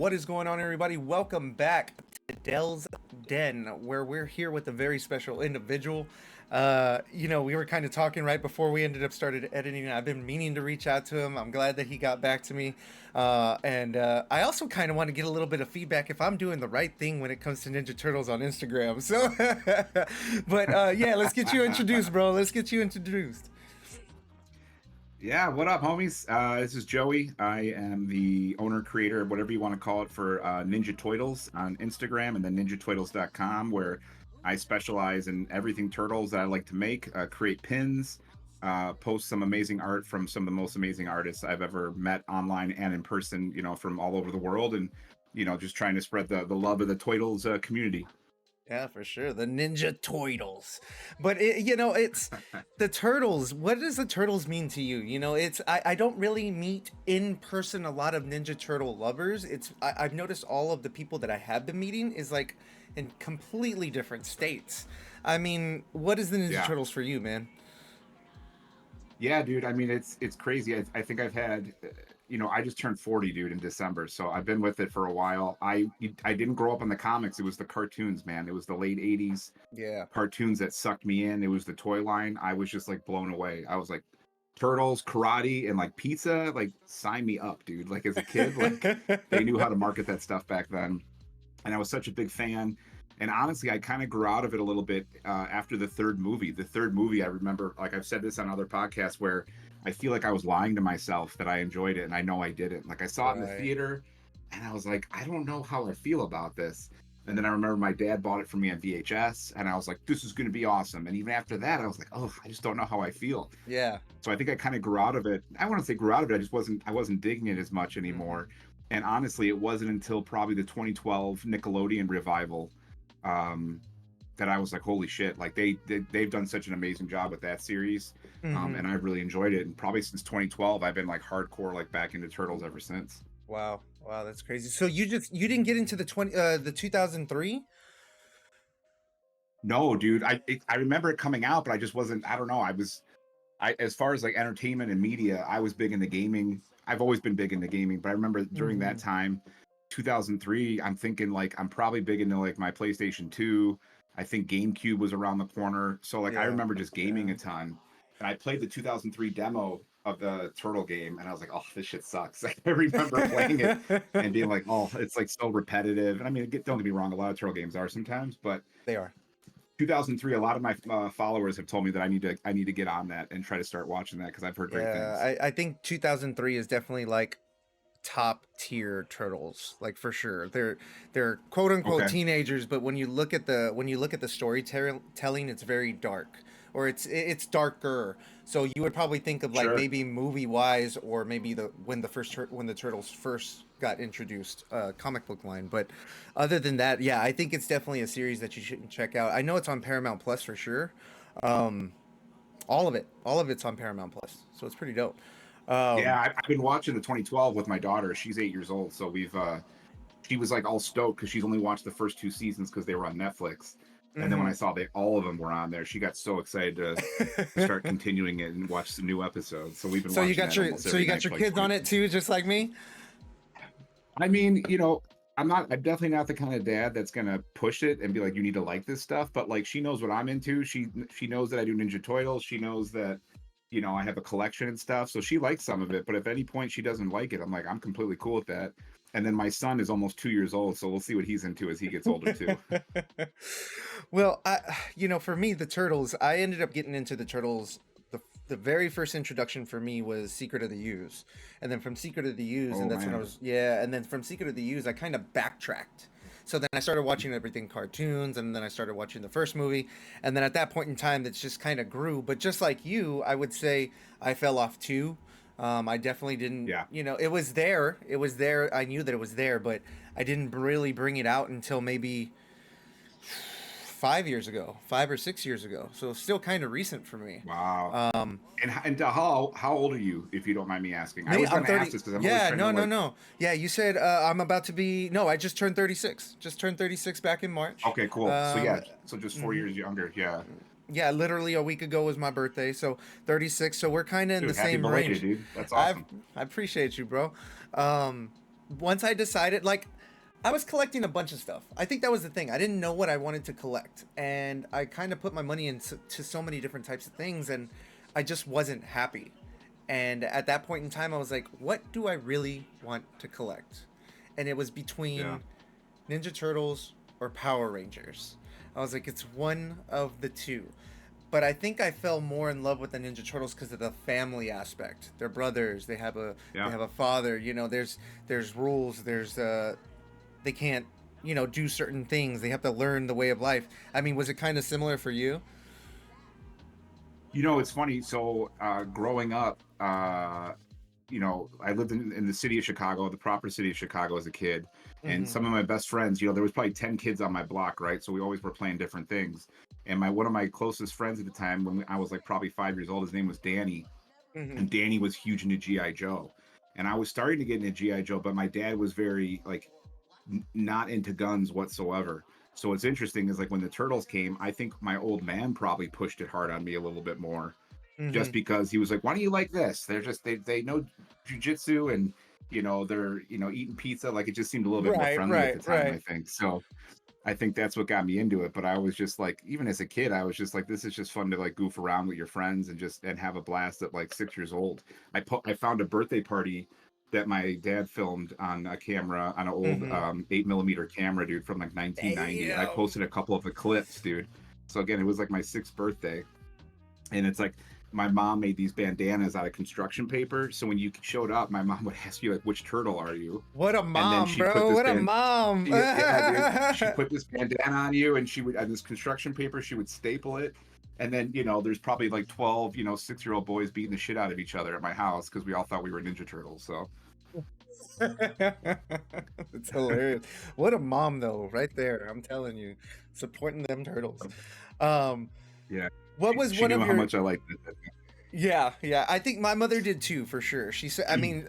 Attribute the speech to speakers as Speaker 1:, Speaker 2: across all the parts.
Speaker 1: What is going on, everybody? Welcome back to Dell's Den, where we're here with a very special individual. We were kind of talking right before we ended up started editing. I've been meaning to reach out to him. I'm glad that he got back to me. And I also kind of want to get a little bit of feedback if I'm doing the right thing when it comes to Ninja Turtles on Instagram. So, yeah, let's get you introduced, bro. Let's get you introduced.
Speaker 2: Yeah, what up, homies? This is Joey. I am the owner, creator, whatever you want to call it, for Ninja Toitles on Instagram and then ninjatoitles.com, where I specialize in everything turtles that I like to make, create pins, post some amazing art from some of the most amazing artists I've ever met online and in person, from all over the world, and, just trying to spread the love of the Toitles community.
Speaker 1: Yeah, for sure. The Ninja Toitles. But it's the turtles. What does the turtles mean to you? I don't really meet in person a lot of Ninja Turtle lovers. I've noticed all of the people that I have been meeting is like in completely different states. I mean, what is the Ninja Turtles for you, man?
Speaker 2: Yeah, dude. I mean, it's crazy. I think I've had, I just turned 40, dude, in December. So I've been with it for a while. I didn't grow up on the comics. It was the cartoons, man. It was the late 80s
Speaker 1: Yeah.
Speaker 2: cartoons that sucked me in. It was the toy line. I was just like blown away. I was like, turtles, karate, and like pizza, like sign me up, dude. Like as a kid, like they knew how to market that stuff back then. And I was such a big fan. And honestly, I kind of grew out of it a little bit after the third movie. The third movie, I remember, like I've said this on other podcasts, where I feel like I was lying to myself that I enjoyed it, and I know I didn't. Like I saw it in the theater, and I was like, I don't know how I feel about this. And then I remember my dad bought it for me on VHS, and I was like, this is going to be awesome. And even after that, I was like, oh, I just don't know how I feel.
Speaker 1: Yeah.
Speaker 2: So I think I kind of grew out of it. I want to say grew out of it. I wasn't digging it as much anymore. Mm-hmm. And honestly, it wasn't until probably the 2012 Nickelodeon revival that I was like, holy shit, like they've done such an amazing job with that series.
Speaker 1: Mm-hmm.
Speaker 2: And I've really enjoyed it. And probably since 2012, I've been like hardcore, like back into Turtles ever since.
Speaker 1: Wow, that's crazy. So you didn't get into the 2003?
Speaker 2: No, dude. I remember it coming out, but I just wasn't. I don't know. As far as like entertainment and media, I was big into gaming. I've always been big into gaming, but I remember during that time, 2003, I'm thinking like I'm probably big into like my PlayStation 2. I think GameCube was around the corner. So like I remember just gaming a ton. And I played the 2003 demo of the Turtle game, and I was like, oh, this shit sucks. I remember playing it and being like, oh, it's like so repetitive. And I mean, don't get me wrong, a lot of Turtle games are sometimes, but
Speaker 1: they are.
Speaker 2: 2003, a lot of my followers have told me that I need to get on that and try to start watching that, because I've heard great things.
Speaker 1: I think 2003 is definitely like top tier Turtles, like for sure. They're quote unquote teenagers, but when you look at the storytelling, it's very dark, or it's darker. So you would probably think of like maybe movie wise, or maybe when the Turtles first got introduced, comic book line. But other than that, yeah, I think it's definitely a series that you should check out. I know it's on Paramount Plus for sure. All of it's on Paramount Plus, so it's pretty dope.
Speaker 2: Yeah, I've been watching the 2012 with my daughter. She's 8 years old, so she was like all stoked because she's only watched the first 2 seasons because they were on Netflix. And then when I saw that all of them were on there, she got so excited to start continuing it and watch some new episodes. So we've been.
Speaker 1: So you got your kids on it too, just like me.
Speaker 2: I mean, I'm definitely not the kind of dad that's gonna push it and be like, you need to like this stuff. But like, she knows what I'm into. She knows that I do Ninja Toitles. She knows that, I have a collection and stuff. So she likes some of it. But if at any point she doesn't like it, I'm like, I'm completely cool with that. And then my son is almost 2 years old, so we'll see what he's into as he gets older too.
Speaker 1: Well, for me, the Turtles, I ended up getting into the Turtles. The very first introduction for me was Secret of the Ooze. And then from Secret of the Ooze, and that's when I was, and then from Secret of the Ooze, I kind of backtracked. So then I started watching everything cartoons, and then I started watching the first movie. And then at that point in time, it's just kind of grew. But just like you, I would say I fell off too. I definitely didn't, it was there. It was there. I knew that it was there, but I didn't really bring it out until maybe 5 or 6 years ago. So still kind of recent for me.
Speaker 2: Wow. And how old are you, if you don't mind me asking? I was
Speaker 1: going
Speaker 2: to ask this because I'm
Speaker 1: no. Yeah, you said I'm about to be. No, I just turned 36. Just turned 36 back in March.
Speaker 2: Okay, cool. So just 4 years younger. Yeah.
Speaker 1: Yeah, literally a week ago was my birthday, so 36. So we're kind of in the same range.
Speaker 2: Dude. That's awesome.
Speaker 1: I appreciate you, bro. once I decided, like, I was collecting a bunch of stuff. I think that was the thing. I didn't know what I wanted to collect, and I kind of put my money into so many different types of things, and I just wasn't happy. And at that point in time, I was like, what do I really want to collect? And it was
Speaker 2: Yeah.
Speaker 1: between Ninja Turtles or Power Rangers. I was like, it's one of the two. But I think I fell more in love with the Ninja Turtles because of the family aspect. They're brothers. They
Speaker 2: Yeah.
Speaker 1: have a father. You know, there's rules. There's they can't, you know, do certain things. They have to learn the way of life. I mean, was it kind of similar for you?
Speaker 2: You know, it's funny. So, growing up, I lived in the city of Chicago, the proper city of Chicago as a kid. And
Speaker 1: Mm-hmm.
Speaker 2: some of my best friends, there was probably 10 kids on my block, right? So we always were playing different things. And one of my closest friends at the time, when I was like probably 5 years old, his name was Danny.
Speaker 1: Mm-hmm.
Speaker 2: And Danny was huge into GI Joe. And I was starting to get into GI Joe, but my dad was very like not into guns whatsoever. So what's interesting is like when the Turtles came, I think my old man probably pushed it hard on me a little bit more,
Speaker 1: Mm-hmm.
Speaker 2: just because he was like, "Why do you like this? They know jujitsu, and they're eating pizza." Like, it just seemed a little bit more
Speaker 1: Right,
Speaker 2: friendly at
Speaker 1: right,
Speaker 2: the time, I
Speaker 1: right.
Speaker 2: think. So I think that's what got me into it. But I was just like, even as a kid, I was just like, this is just fun to like goof around with your friends and just have a blast at like 6 years old. I found a birthday party that my dad filmed on a camera, on an old
Speaker 1: Mm-hmm.
Speaker 2: 8 millimeter camera, dude, from like 1990. And I
Speaker 1: Damn.
Speaker 2: posted a couple of the clips, dude. So again, it was like my sixth birthday, and it's like my mom made these bandanas out of construction paper. So when you showed up, my mom would ask you like, "Which turtle are you?"
Speaker 1: What a
Speaker 2: And then
Speaker 1: mom,
Speaker 2: she'd put
Speaker 1: bro.
Speaker 2: this
Speaker 1: What a
Speaker 2: band,
Speaker 1: mom.
Speaker 2: yeah, yeah, dude. She'd put this bandana on you, and she would, on this construction paper, she would staple it. And then, there's probably like 12, 6-year-old boys beating the shit out of each other at my house because we all thought we were Ninja Turtles. So,
Speaker 1: It's hilarious. What a mom, though, right there. I'm telling you, supporting them turtles. Um,
Speaker 2: yeah,
Speaker 1: what was
Speaker 2: she
Speaker 1: one
Speaker 2: knew
Speaker 1: of
Speaker 2: how
Speaker 1: your?
Speaker 2: much I liked it.
Speaker 1: Yeah, yeah. I think my mother did too, for sure. She said, I mean,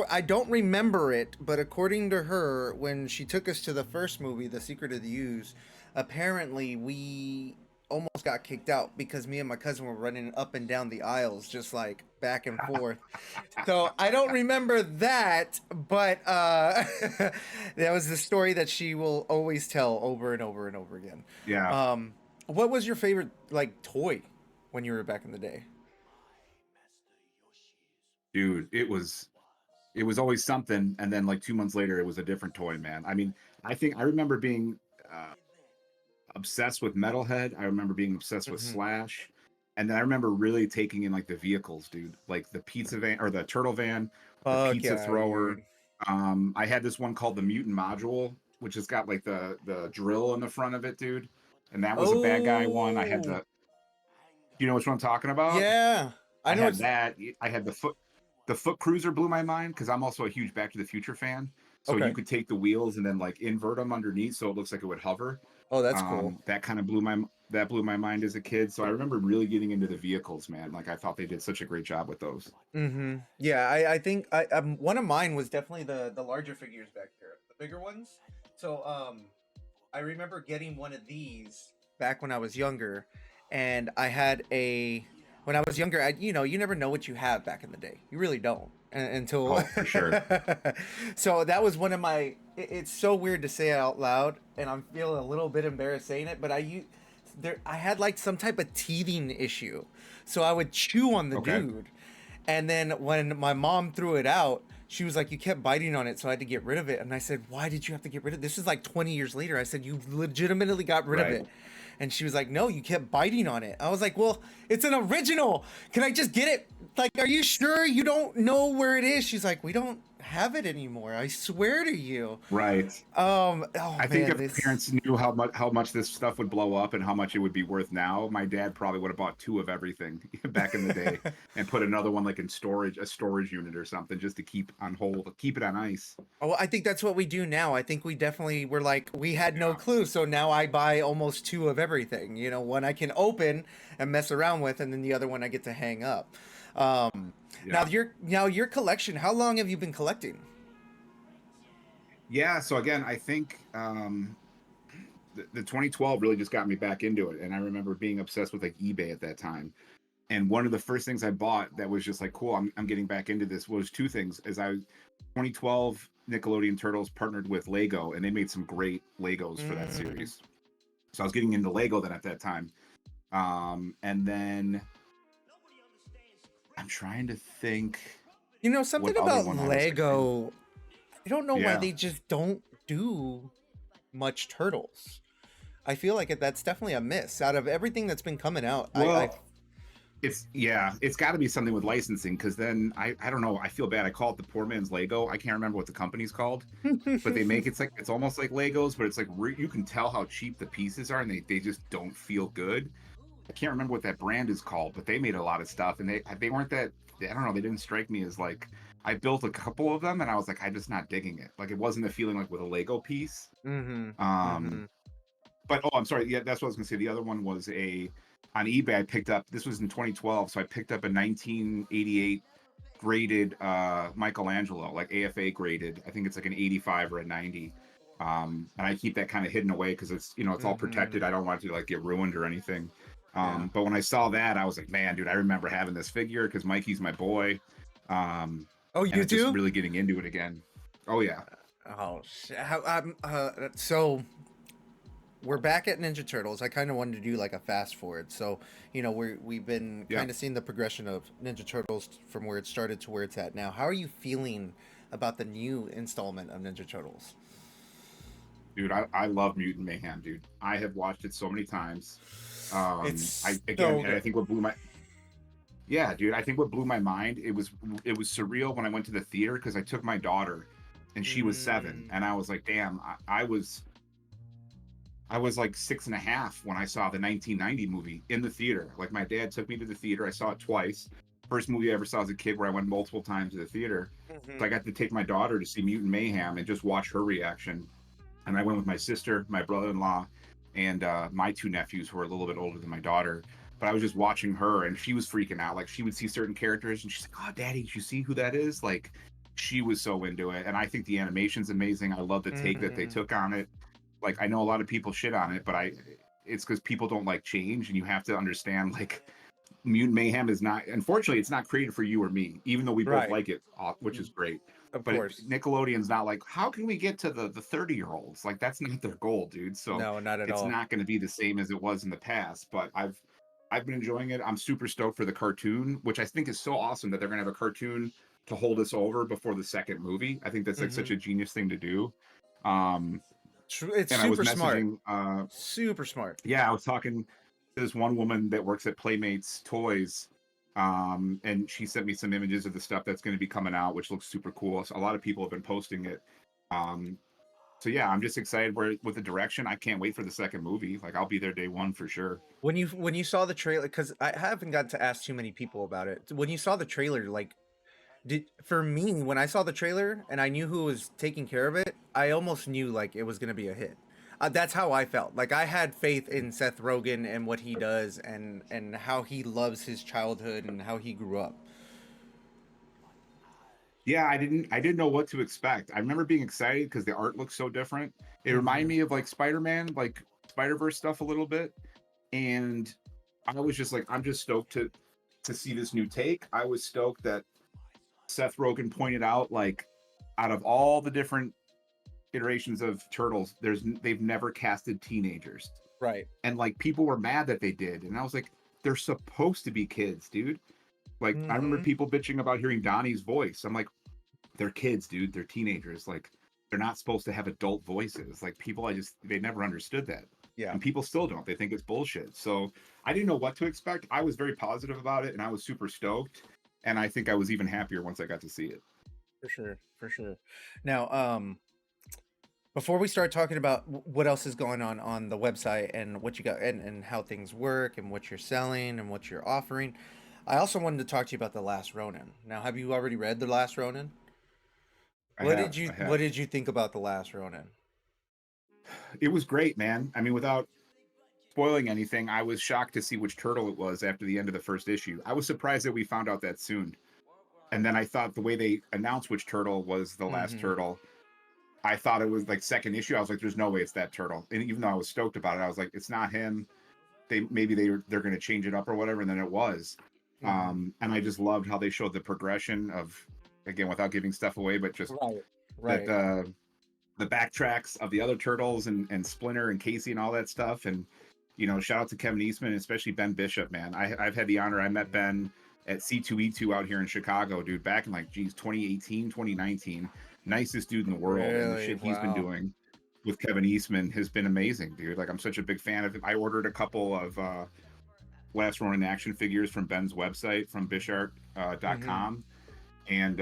Speaker 1: I don't remember it, but according to her, when she took us to the first movie, The Secret of the Use, apparently we almost got kicked out because me and my cousin were running up and down the aisles, just like back and forth. So I don't remember that, but that was the story that she will always tell over and over and over again.
Speaker 2: Yeah,
Speaker 1: Um, what was your favorite like toy when you were back in the day?
Speaker 2: dude, it was always something, and then like 2 months later, it was a different toy, man. I mean, I remember being uh, obsessed with Metalhead. I remember being obsessed with
Speaker 1: Hmm.
Speaker 2: Slash. And then I remember really taking in like the vehicles, dude, like the pizza van or the turtle van, the
Speaker 1: Fuck
Speaker 2: pizza
Speaker 1: yeah,
Speaker 2: thrower.
Speaker 1: dude.
Speaker 2: I had this one called the Mutant Module, which has got like the drill in the front of it, dude. And that was a bad guy one. I had
Speaker 1: Oh,
Speaker 2: the, you know which one I'm talking about?
Speaker 1: yeah. I
Speaker 2: I
Speaker 1: know
Speaker 2: had
Speaker 1: it's
Speaker 2: that. I had the foot cruiser blew my mind because I'm also a huge Back to the Future fan. So you
Speaker 1: okay.
Speaker 2: could take the wheels and then like invert them underneath, so it looks like it would hover.
Speaker 1: Oh, that's cool.
Speaker 2: That kind of blew my mind as a kid. So I remember really getting into the vehicles, man. Like, I thought they did such a great job with those.
Speaker 1: Mm-hmm. Yeah, I think one of mine was definitely the larger figures back there, the bigger ones. So I remember getting one of these back when I was younger, and I had a when I was younger. You never know what you have back in the day. You really don't until.
Speaker 2: Oh, for sure.
Speaker 1: So that was one of my. It's so weird to say it out loud, and I'm feeling a little bit embarrassed saying it, but I had like some type of teething issue, so I would chew on the
Speaker 2: Okay.
Speaker 1: dude, and then when my mom threw it out, she was like, "You kept biting on it, so I had to get rid of it." And I said, "Why did you have to get rid of it?" This is like 20 years later. I said, "You legitimately got rid of
Speaker 2: Right.
Speaker 1: it." And she was like, "No, you kept biting on it." I was like, "Well, it's an original. Can I just get it? Like, are you sure you don't know where it is?" She's like, "We don't have it anymore. I swear to you."
Speaker 2: Right.
Speaker 1: Oh
Speaker 2: I think
Speaker 1: man,
Speaker 2: if
Speaker 1: this.
Speaker 2: parents knew how much this stuff would blow up and how much it would be worth now, my dad probably would have bought two of everything back in the day and put another one like in storage, a storage unit or something, just to keep on hold, keep it on ice.
Speaker 1: Oh, I think that's what we do now. I think we definitely were like, we had no
Speaker 2: Yeah.
Speaker 1: clue. So now I buy almost two of everything. One I can open and mess around with, and then the other one I get to hang up. Now
Speaker 2: Yeah.
Speaker 1: your collection, how long have you been collecting?
Speaker 2: Yeah. So again, I think the 2012 really just got me back into it. And I remember being obsessed with like eBay at that time. And one of the first things I bought that was just like, cool, I'm getting back into this was two things. 2012 Nickelodeon Turtles partnered with Lego, and they made some great Legos for that
Speaker 1: Mm.
Speaker 2: series. So I was getting into Lego then at that time. And then I'm trying to think
Speaker 1: You know, something
Speaker 2: what other
Speaker 1: about
Speaker 2: one I was like, man,
Speaker 1: Lego, I don't know why
Speaker 2: yeah.
Speaker 1: they just don't do much Turtles. I feel like that's definitely a miss. Out of everything that's been coming out,
Speaker 2: Well, it's got to be something with licensing because then I don't know. I feel bad. I call it the poor man's Lego. I can't remember what the company's called, but they make it's almost like Legos, but it's like you can tell how cheap the pieces are, and they just don't feel good. I can't remember what that brand is called, but they made a lot of stuff, and they weren't that. I don't know. They didn't strike me as like. I built a couple of them, and I was like, I'm just not digging it. Like it wasn't a feeling like with a Lego piece.
Speaker 1: Mm-hmm.
Speaker 2: Um,
Speaker 1: Mm-hmm.
Speaker 2: but oh, I'm sorry. Yeah, that's what I was gonna say. The other one was on eBay. I picked up. This was in 2012, so I picked up a 1988 graded Michelangelo, like AFA graded. I think it's like an 85 or a 90. And I keep that kind of hidden away because it's all
Speaker 1: Mm-hmm.
Speaker 2: protected. I don't want it to like get ruined or anything.
Speaker 1: Yeah.
Speaker 2: But when I saw that, I was like, man, dude, I remember having this figure because Mikey's my boy.
Speaker 1: Oh,
Speaker 2: And
Speaker 1: you
Speaker 2: I'm just
Speaker 1: do?
Speaker 2: really getting into it again. Oh yeah.
Speaker 1: Oh, so we're back at Ninja Turtles. I kind of wanted to do like a fast forward. So, you know, we've been
Speaker 2: Yeah.
Speaker 1: kind of seeing the progression of Ninja Turtles from where it started to where it's at now. How are you feeling about the new installment of Ninja Turtles?
Speaker 2: Dude, I love Mutant Mayhem, dude. I have watched it so many times. I
Speaker 1: It's
Speaker 2: again,
Speaker 1: so
Speaker 2: and I
Speaker 1: good.
Speaker 2: think what blew my yeah, dude, I think what blew my mind, it was surreal when I went to the theater because I took my daughter and she was 7,
Speaker 1: Mm,
Speaker 2: and I was like, damn, I was like 6.5 when I saw the 1990 movie in the theater. Like my dad took me to the theater. I saw it twice. First movie I ever saw as a kid where I went multiple times to the theater. So I
Speaker 1: mhm.
Speaker 2: got to take my daughter to see Mutant Mayhem and just watch her reaction. And I went with my sister, my brother-in-law, and my two nephews who are a little bit older than my daughter. But I was just watching her, and she was freaking out. Like she would see certain characters, and she's like, "Oh, Daddy, did you see who that is?" Like she was so into it, and I think the animation's amazing. I love the take that they
Speaker 1: Mm,
Speaker 2: took on it. Like I know a lot of people shit on it, but it's because people don't like change, and you have to understand like Mutant Mayhem is not, unfortunately, it's not created for you or me, even though we both
Speaker 1: right.
Speaker 2: like it, which is great.
Speaker 1: Of
Speaker 2: But
Speaker 1: course.
Speaker 2: Nickelodeon's not like, how can we get to the 30-year-olds? Like that's not their goal, dude. So
Speaker 1: No, not at
Speaker 2: it's
Speaker 1: all.
Speaker 2: not going to be the same as it was in the past. But I've been enjoying it. I'm super stoked for the cartoon, which I think is so awesome that they're going to have a cartoon to hold us over before the second movie. I think that's like such
Speaker 1: Hmm.
Speaker 2: a genius thing to do. Um,
Speaker 1: It's
Speaker 2: and I was
Speaker 1: super smart.
Speaker 2: messaging
Speaker 1: Super smart.
Speaker 2: yeah, I was talking to this one woman that works at Playmates Toys, and she sent me some images of the stuff that's going to be coming out, which looks super cool. So a lot of people have been posting it. Um, so yeah, I'm just excited with the direction. I can't wait for the second movie. Like I'll be there day one for sure.
Speaker 1: When you saw the trailer, because I haven't got to ask too many people about it. When you saw the trailer, like, did for me when I saw the trailer and I knew who was taking care of it, I almost knew like it was gonna be a hit. That's how I felt. Like I had faith in Seth Rogen and what he does and how he loves his childhood and how he grew up.
Speaker 2: Yeah, I didn't know what to expect. I remember being excited because the art looks so different. It reminded
Speaker 1: Hmm.
Speaker 2: me of like Spider-Man, like Spider-Verse stuff a little bit. And I was just like, I'm just stoked to see this new take. I was stoked that Seth Rogen pointed out, like, out of all the different iterations of Turtles, they've never casted teenagers,
Speaker 1: Right.
Speaker 2: and like people were mad that they did, and I was like, they're supposed to be kids, dude. Like I remember
Speaker 1: Hmm.
Speaker 2: people bitching about hearing Donnie's voice. I'm like, they're kids, dude. They're teenagers. Like they're not supposed to have adult voices. Like people, they never understood that,
Speaker 1: Yeah.
Speaker 2: and people still don't. They think it's bullshit. So I didn't know what to expect. I was very positive about it, and I was super stoked. And I think I was even happier once I got to see it.
Speaker 1: For sure. For sure. Now, before we start talking about what else is going on the website and what you got and how things work and what you're selling and what you're offering, I also wanted to talk to you about The Last Ronin. Now, have you already read The Last Ronin?
Speaker 2: I
Speaker 1: What did
Speaker 2: have,
Speaker 1: you
Speaker 2: I
Speaker 1: what
Speaker 2: have.
Speaker 1: did you think about The Last Ronin?
Speaker 2: It was great, man. I mean, without spoiling anything, I was shocked to see which turtle it was after the end of the first issue. I was surprised that we found out that soon. And then I thought the way they announced which turtle was the last
Speaker 1: Hmm.
Speaker 2: turtle, I thought it was like second issue. I was like, there's no way it's that turtle. And even though I was stoked about it, I was like, it's not him. They're going to change it up or whatever. And then it was. And I just loved how they showed the progression of, again, without giving stuff away, but just
Speaker 1: Right.
Speaker 2: the backtracks of the other turtles and Splinter and Casey and all that stuff. And shout out to Kevin Eastman, and especially Ben Bishop, man. I've had the honor. I met Ben at C2E2 out here in Chicago, dude, back in 2018, 2019. Nicest dude in the world. And the
Speaker 1: Really?
Speaker 2: shit he's been
Speaker 1: Wow.
Speaker 2: doing with Kevin Eastman has been amazing, dude. Like, I'm such a big fan of him. I ordered a couple of Last Ronin action figures from Ben's website, from bishart.com. And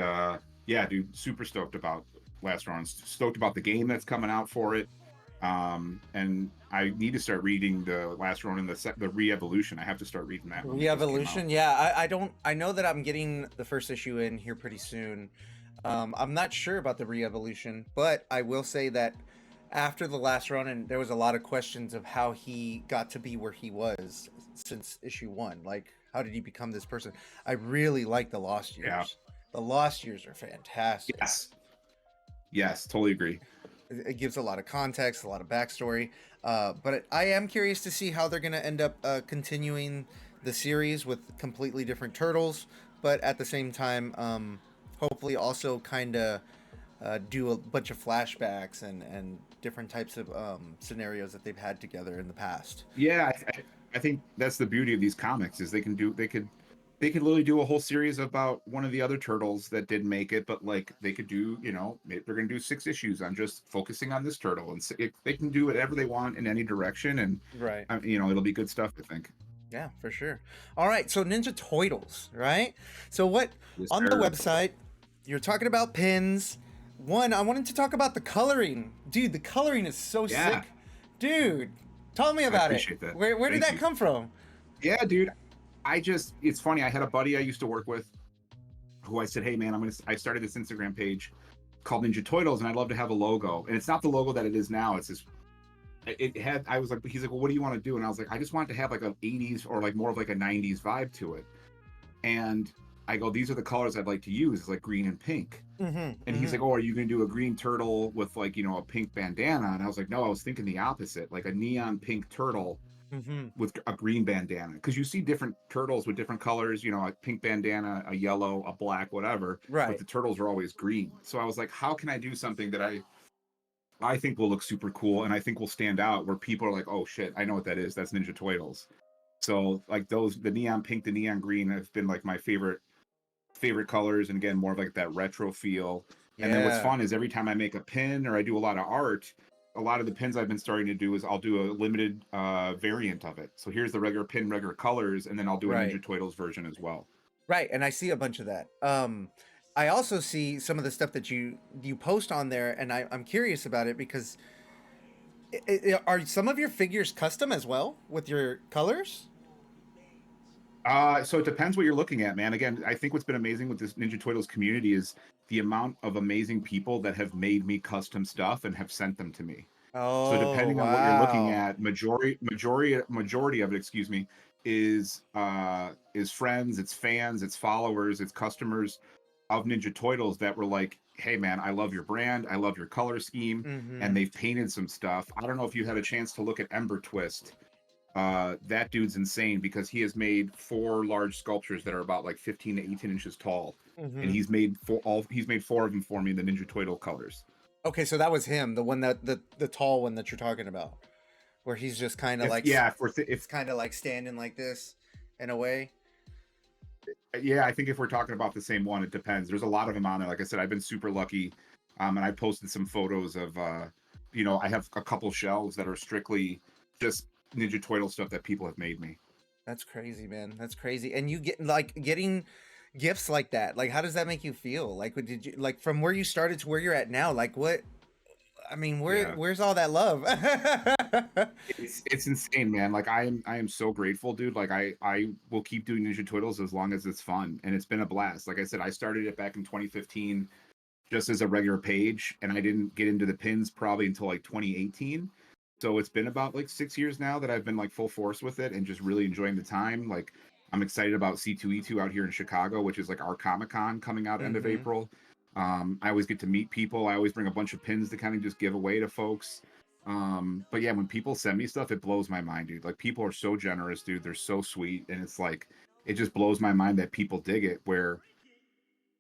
Speaker 2: yeah, dude, super stoked about Last Ronin. Stoked about the game that's coming out for it. And I need to start reading the Last Ronin, the Re-Evolution. I have to start reading that one.
Speaker 1: Re-Evolution, yeah. I know that I'm getting the first issue in here pretty soon. I'm not sure about the Re-Evolution, but I will say that after the last run, and there was a lot of questions of how he got to be where he was since issue 1. Like, how did he become this person? I really like the Lost Years.
Speaker 2: Yeah.
Speaker 1: The Lost Years are fantastic.
Speaker 2: Yes, totally agree.
Speaker 1: It gives a lot of context, a lot of backstory. But I am curious to see how they're going to end up continuing the series with completely different turtles, but at the same time, hopefully also kind of do a bunch of flashbacks and different types of scenarios that they've had together in the past.
Speaker 2: Yeah, I think that's the beauty of these comics, is they could literally do a whole series about one of the other turtles that didn't make it, but like they could do, they're going to do 6 issues on just focusing on this turtle, and they can do whatever they want in any direction, and
Speaker 1: right,
Speaker 2: it'll be good stuff, I think.
Speaker 1: Yeah, for sure. All right, so Ninja Toitles, right? So what on the website you're talking about pins. One, I wanted to talk about the coloring. Dude, the coloring is so sick. Dude, tell me about it.
Speaker 2: That.
Speaker 1: Where did that come from?
Speaker 2: Yeah, dude. It's funny. I had a buddy I used to work with who I said, hey man, I started this Instagram page called Ninja Toitles, and I'd love to have a logo. And it's not the logo that it is now. It's this, he's like, well, what do you want to do? And I was like, I just want it to have like an 80s or like more of like a 90s vibe to it. And I go, these are the colors I'd like to use. It's like green and pink. And he's like, oh, are you going to do a green turtle with like, a pink bandana? And I was like, no, I was thinking the opposite, like a neon pink turtle with a green bandana. Because you see different turtles with different colors, a pink bandana, a yellow, a black, whatever.
Speaker 1: Right.
Speaker 2: But the turtles are always green. So I was like, how can I do something that I think will look super cool and I think will stand out, where people are like, oh shit, I know what that is. That's Ninja Toitles. So like the neon pink, the neon green have been like my favorite colors, and again, more of like that retro feel. Yeah. And then what's fun is every time I make a pin or I do a lot of art, a lot of the pins I've been starting to do is I'll do a limited variant of it. So here's the regular pin, regular colors, and then I'll do a Ninja Toitles version as well.
Speaker 1: Right, and I see a bunch of that. I also see some of the stuff that you post on there, and I'm curious about it because are some of your figures custom as well with your colors?
Speaker 2: So it depends what you're looking at, man. Again, I think what's been amazing with this Ninja Toitles community is the amount of amazing people that have made me custom stuff and have sent them to me.
Speaker 1: Oh,
Speaker 2: so depending on what you're looking at, majority of it, excuse me, is friends, it's fans, it's followers, it's customers of Ninja Toitles that were like, hey man, I love your brand, I love your color scheme, and they've painted some stuff. I don't know if you had a chance to look at Ember Twist. That dude's insane because he has made 4 large sculptures that are about like 15 to 18 inches tall, and he's made 4 of them for me in the Ninja Toitle colors.
Speaker 1: Okay, so that was him, the one that the tall one that you're talking about, where he's just kind of like, it's kind of like standing like this in a way.
Speaker 2: Yeah, I think if we're talking about the same one, it depends. There's a lot of them on there. Like I said, I've been super lucky, and I posted some photos of I have a couple shelves that are strictly just Ninja Toitle stuff that people have made me.
Speaker 1: That's crazy, man. That's crazy. And you getting gifts like that. Like, how does that make you feel? Like, what did you like from where you started to where you're at now? Like, what? I mean, where's all that love?
Speaker 2: It's insane, man. Like I am so grateful, dude. Like I will keep doing Ninja Toitles as long as it's fun, and it's been a blast. Like I said, I started it back in 2015 just as a regular page, and I didn't get into the pins probably until like 2018. So it's been about like 6 years now that I've been like full force with it and just really enjoying the time. Like I'm excited about C2E2 out here in Chicago, which is like our Comic-Con coming out end of April. I always get to meet people. I always bring a bunch of pins to kind of just give away to folks. But yeah, when people send me stuff, it blows my mind, dude. Like people are so generous, dude. They're so sweet. And it's like, it just blows my mind that people dig it. Where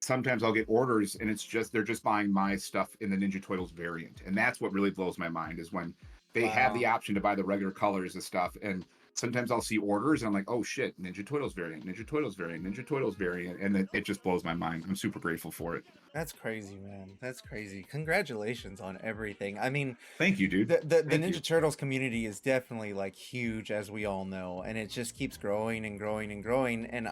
Speaker 2: sometimes I'll get orders and it's just they're just buying my stuff in the Ninja Toitles variant, and that's what really blows my mind is when they have the
Speaker 1: Wow.
Speaker 2: option to buy the regular colors and stuff. And sometimes I'll see orders and I'm like, oh shit, Ninja Toitles variant, Ninja Toitles variant, Ninja Toitles variant, and it just blows my mind. I'm super grateful for it.
Speaker 1: That's crazy, man. That's crazy. Congratulations on everything. I mean,
Speaker 2: Thank you, dude.
Speaker 1: the
Speaker 2: Thank you.
Speaker 1: Ninja Turtles community is definitely like huge, as we all know, and it just keeps growing and growing and growing. And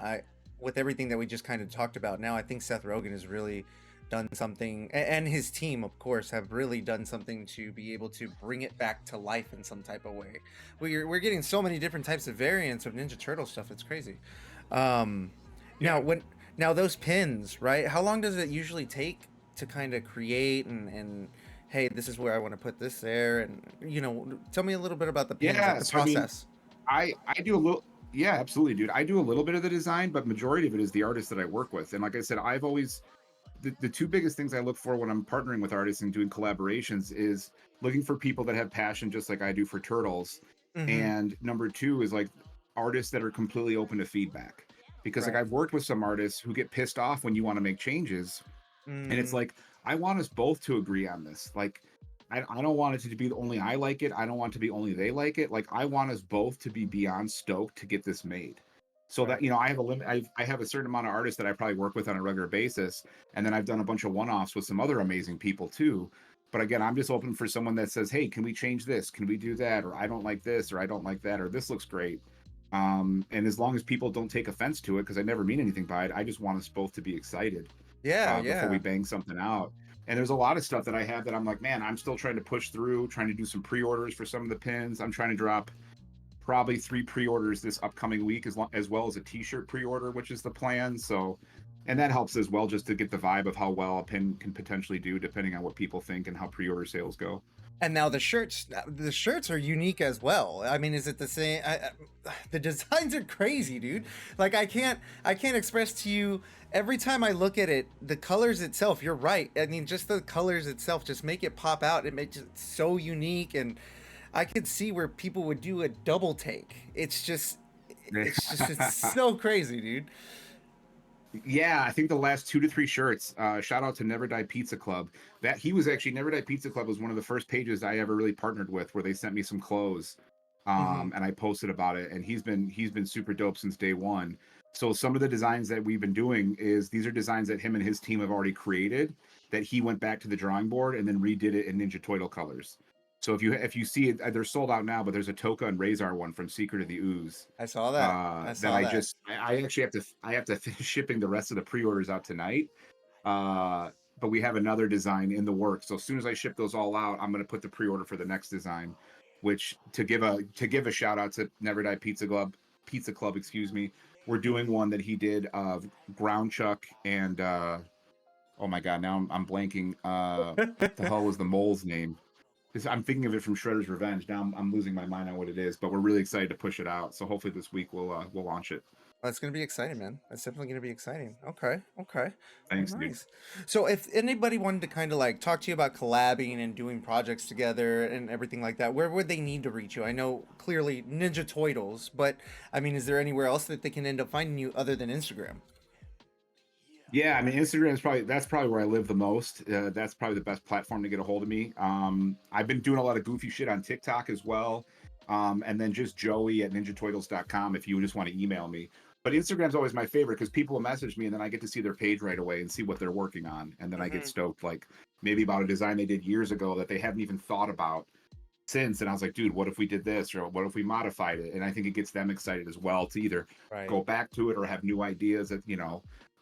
Speaker 1: with everything that we just kind of talked about now, I think Seth Rogen has really done something, and his team, of course, have really done something to be able to bring it back to life in some type of way. We're getting so many different types of variants of Ninja Turtle stuff. It's crazy. Um, now
Speaker 2: Yeah.
Speaker 1: when now those pins, right? How long does it usually take to kind of create and hey, this is where I want to put this there, and tell me a little bit about the pins, like
Speaker 2: Yeah.
Speaker 1: the
Speaker 2: So I mean,
Speaker 1: process.
Speaker 2: I do a little. Yeah, absolutely, dude. I do a little bit of the design, but majority of it is the artist that I work with. And like I said, I've always the two biggest things I look for when I'm partnering with artists and doing collaborations is looking for people that have passion just like I do for Turtles.
Speaker 1: Mm-hmm.
Speaker 2: And number two is like artists that are completely open to feedback. Because like
Speaker 1: Right.
Speaker 2: I've worked with some artists who get pissed off when you want to make changes. And it's
Speaker 1: Mm,
Speaker 2: like, I want us both to agree on this. Like, I don't want it to be only I like it. I don't want it to be only they like it. Like, I want us both to be beyond stoked to get this made. So that,
Speaker 1: right.
Speaker 2: I have a limit. I have a certain amount of artists that I probably work with on a regular basis. And then I've done a bunch of one-offs with some other amazing people too. But again, I'm just open for someone that says, hey, can we change this? Can we do that? Or I don't like this, or I don't like that, or this looks great. And as long as people don't take offense to it, because I never mean anything by it, I just want us both to be excited
Speaker 1: Yeah,
Speaker 2: before we
Speaker 1: yeah.
Speaker 2: bang something out. And there's a lot of stuff that I have that I'm like, man, I'm still trying to push through, trying to do some pre-orders for some of the pins. I'm trying to drop probably 3 pre-orders this upcoming week, as well as a t-shirt pre-order, which is the plan. So, and that helps as well, just to get the vibe of how well a pin can potentially do, depending on what people think and how pre-order sales go.
Speaker 1: And now the shirts are unique as well. I mean, is it the same? The designs are crazy, dude. Like I can't express to you. Every time I look at it, the colors itself. You're right. I mean, just the colors itself just make it pop out. It makes it so unique, and I could see where people would do a double take. It's so crazy, dude.
Speaker 2: Yeah, I think the last 2 to 3 shirts. Shout out to Never Die Pizza Club. That he was actually Never Die Pizza Club was one of the first pages I ever really partnered with, where they sent me some clothes,
Speaker 1: Mm-hmm.
Speaker 2: and I posted about it. And he's been super dope since day one. So some of the designs that we've been doing is these are designs that him and his team have already created. That he went back to the drawing board and then redid it in Ninja Turtle colors. So if you see it, they're sold out now. But there's a Toka and Razor one from Secret of the Ooze
Speaker 1: I saw that. I
Speaker 2: that
Speaker 1: saw that.
Speaker 2: I actually have to finish shipping the rest of the pre-orders out tonight. Uh, but we have another design in the works. So as soon as I ship those all out, I'm going to put the pre-order for the next design, which to give a shout out to Never Die Pizza Club, excuse me. We're doing one that he did of Ground Chuck and oh my god, now I'm blanking. What the hell was the mole's name? I'm thinking of it from Shredder's Revenge. Now I'm losing my mind on what it is, but we're really excited to push it out. So hopefully this week we'll launch it.
Speaker 1: That's gonna be exciting, man. That's definitely gonna be exciting. Okay, okay. Well,
Speaker 2: Thanks, dude.
Speaker 1: nice. So, if anybody wanted to kind of like talk to you about collabing and doing projects together and everything like that, where would they need to reach you? I know clearly Ninja Toitles, but I mean, is there anywhere else that they can end up finding you other than Instagram?
Speaker 2: Yeah, I mean Instagram is probably where I live the most. That's probably the best platform to get a hold of me. I've been doing a lot of goofy shit on TikTok as well. And then just Joey at ninjatoitles.com if you just want to email me. But Instagram's always my favorite because people will message me and then I get to see their page right away and see what they're working on. And then I get
Speaker 1: Hmm.
Speaker 2: stoked, like maybe about a design they did years ago that they haven't even thought about since. And I was like, dude, what if we did this or what if we modified it? And I think it gets them excited as well to either
Speaker 1: Right.
Speaker 2: go back to it or have new ideas that,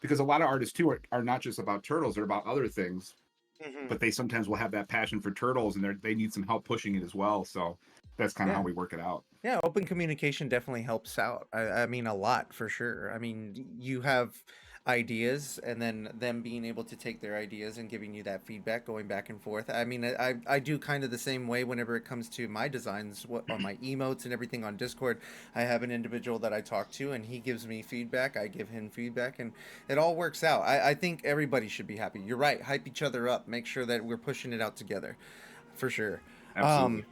Speaker 2: because a lot of artists too are not just about turtles, they're about other things,
Speaker 1: Hmm.
Speaker 2: but they sometimes will have that passion for turtles and they need some help pushing it as well. So that's kind of how
Speaker 1: Yeah.
Speaker 2: we work it out.
Speaker 1: Yeah, open communication definitely helps out. I mean, a lot for sure. I mean, you have ideas, and then them being able to take their ideas and giving you that feedback, going back and forth. I mean, I do kind of the same way whenever it comes to my designs, what on my emotes and everything on Discord. I have an individual that I talk to, and he gives me feedback. I give him feedback, and it all works out. I think everybody should be happy. You're right. Hype each other up. Make sure that we're pushing it out together, for sure. Um,
Speaker 2: Absolutely.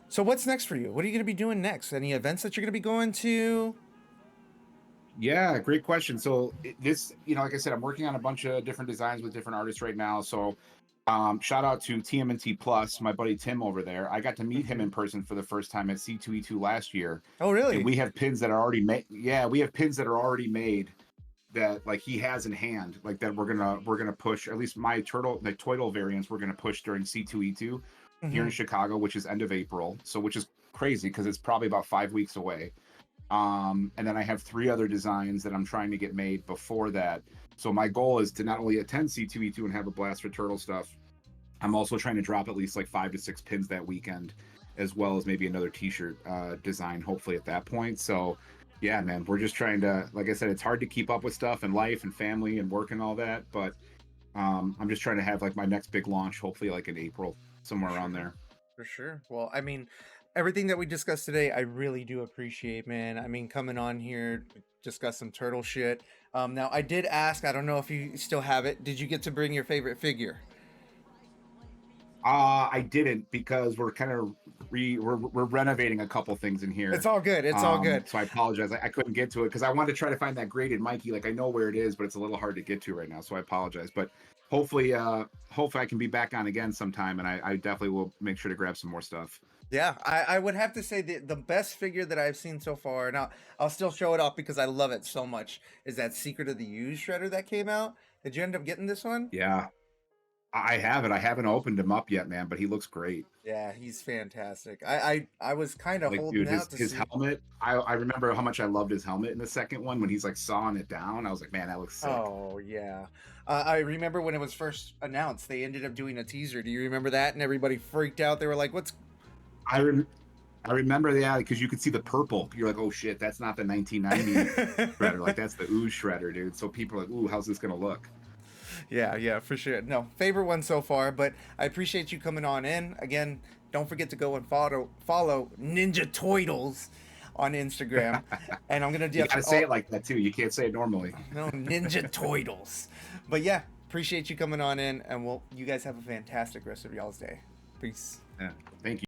Speaker 1: so what's next for you? What are you going to be doing next? Any events that you're going to be going to?
Speaker 2: Yeah, great question. So this, like I said, I'm working on a bunch of different designs with different artists right now. So shout out to TMNT Plus, my buddy Tim over there. I got to meet him
Speaker 1: Hmm.
Speaker 2: in person for the first time at C2E2 last year.
Speaker 1: Oh,
Speaker 2: And
Speaker 1: really?
Speaker 2: we have pins that are already made. Yeah, we have pins that are already made that like he has in hand, like that we're gonna push. At least my the Toitle variants we're gonna push during C2E2 here in
Speaker 1: Hmm.
Speaker 2: Chicago, which is end of April. So which is crazy because it's probably about 5 weeks away. And then I have 3 other designs that I'm trying to get made before that. So my goal is to not only attend C2E2 and have a blast for turtle stuff, I'm also trying to drop at least like 5 to 6 pins that weekend, as well as maybe another t-shirt design, hopefully at that point. So yeah, man, we're just trying to, like I said, it's hard to keep up with stuff and life and family and work and all that. But I'm just trying to have like my next big launch, hopefully like in April,
Speaker 1: For
Speaker 2: somewhere around
Speaker 1: sure.
Speaker 2: there.
Speaker 1: For sure. Well, I mean, everything that we discussed today, I really do appreciate, man. I mean, coming on here, discuss some turtle shit. Now, I did ask, I don't know if you still have it. Did you get to bring your favorite figure?
Speaker 2: I didn't because we're kind of we're renovating a couple things in
Speaker 1: It's
Speaker 2: here.
Speaker 1: all good. It's all good.
Speaker 2: So I apologize. I couldn't get to it because I wanted to try to find that graded Mikey. Like I know where it is, but it's a little hard to get to right now. So I apologize. But hopefully I can be back on again sometime, and I definitely will make sure to grab some more stuff.
Speaker 1: Yeah, I would have to say the best figure that I've seen so far, and I'll still show it off because I love it so much, is that Secret of the Use shredder that came out. Did you end up getting this one?
Speaker 2: Yeah, I have it. I haven't opened him up yet, man, but he looks great.
Speaker 1: Yeah, he's fantastic. I was kind of
Speaker 2: Like,
Speaker 1: holding
Speaker 2: dude,
Speaker 1: out
Speaker 2: his
Speaker 1: to
Speaker 2: his
Speaker 1: see.
Speaker 2: helmet. I remember how much I loved his helmet in the second one when he's like sawing it down. I was like, man, that looks sick.
Speaker 1: Oh yeah, I remember when it was first announced. They ended up doing a teaser. Do you remember that? And everybody freaked out. They were like, "What's?"
Speaker 2: I rem- I remember that because you could see the purple. You're like, oh shit, that's not the 1990 shredder. Like that's the ooze shredder, dude. So people are like, ooh, how's this gonna look?
Speaker 1: Yeah, yeah, for sure. No, favorite one so far. But I appreciate you coming on in again. Don't forget to go and follow Ninja Toitles on Instagram. And I'm gonna
Speaker 2: You
Speaker 1: just
Speaker 2: gotta say it like that too. You can't say it normally.
Speaker 1: no Ninja Toitles. But yeah, appreciate you coming on in, and you guys have a fantastic rest of y'all's day. Peace.
Speaker 2: Yeah. Thank you.